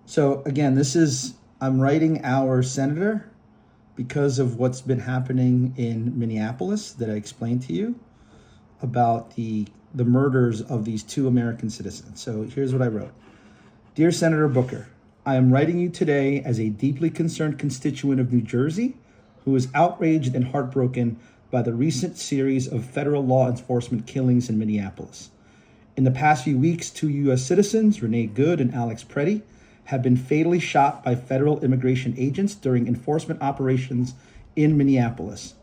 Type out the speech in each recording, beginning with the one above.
So again, I'm writing our senator because of what's been happening in Minneapolis that I explained to you about the murders of these two American citizens. So here's what I wrote. Dear Senator Booker, I am writing you today as a deeply concerned constituent of New Jersey who is outraged and heartbroken by the recent series of federal law enforcement killings in Minneapolis. In the past few weeks, two U.S. citizens, Renee Good and Alex Preddy, have been fatally shot by federal immigration agents during enforcement operations in Minneapolis.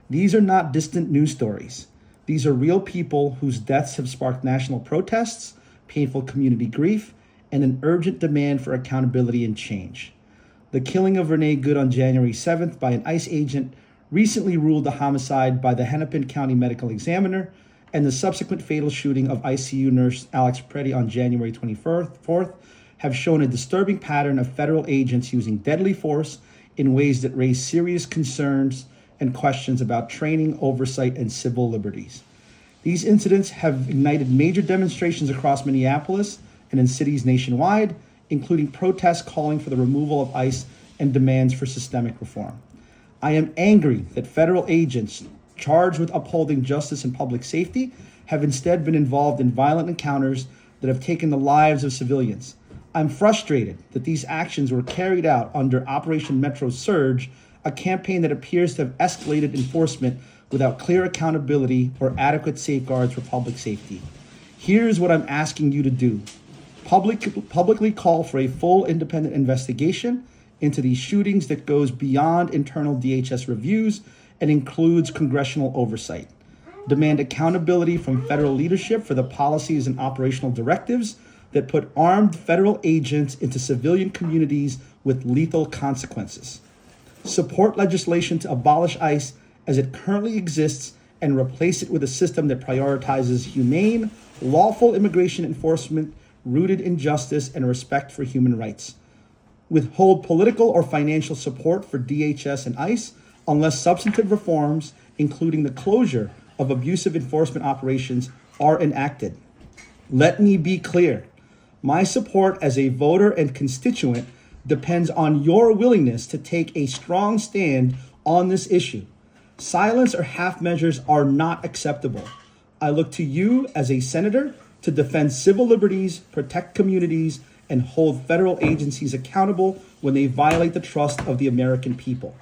These are not distant news stories. These are real people whose deaths have sparked national protests, painful community grief, and an urgent demand for accountability and change. The killing of Renee Good on January 7th by an ICE agent recently ruled a homicide by the Hennepin County Medical Examiner, and the subsequent fatal shooting of ICU nurse Alex Preddy on January 24th have shown a disturbing pattern of federal agents using deadly force in ways that raise serious concerns and questions about training, oversight, and civil liberties. These incidents have ignited major demonstrations across Minneapolis and in cities nationwide, including protests calling for the removal of ICE and demands for systemic reform. I am angry that federal agents charged with upholding justice and public safety have instead been involved in violent encounters that have taken the lives of civilians. I'm frustrated that these actions were carried out under Operation Metro Surge, a campaign that appears to have escalated enforcement without clear accountability or adequate safeguards for public safety. Here's what I'm asking you to do. Publicly call for a full independent investigation into these shootings that goes beyond internal DHS reviews and includes congressional oversight. Demand accountability from federal leadership for the policies and operational directives that put armed federal agents into civilian communities with lethal consequences. Support legislation to abolish ICE as it currently exists and replace it with a system that prioritizes humane, lawful immigration enforcement rooted in justice and respect for human rights. Withhold political or financial support for DHS and ICE unless substantive reforms, including the closure of abusive enforcement operations, are enacted. Let me be clear. My support as a voter and constituent depends on your willingness to take a strong stand on this issue. Silence or half measures are not acceptable. I look to you as a senator to defend civil liberties, protect communities, and hold federal agencies accountable when they violate the trust of the American people.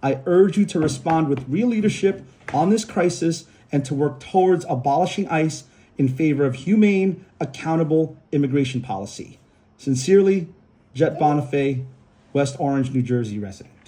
I urge you to respond with real leadership on this crisis and to work towards abolishing ICE in favor of humane, accountable immigration policy. Sincerely, Jet Bonifay, West Orange, New Jersey resident.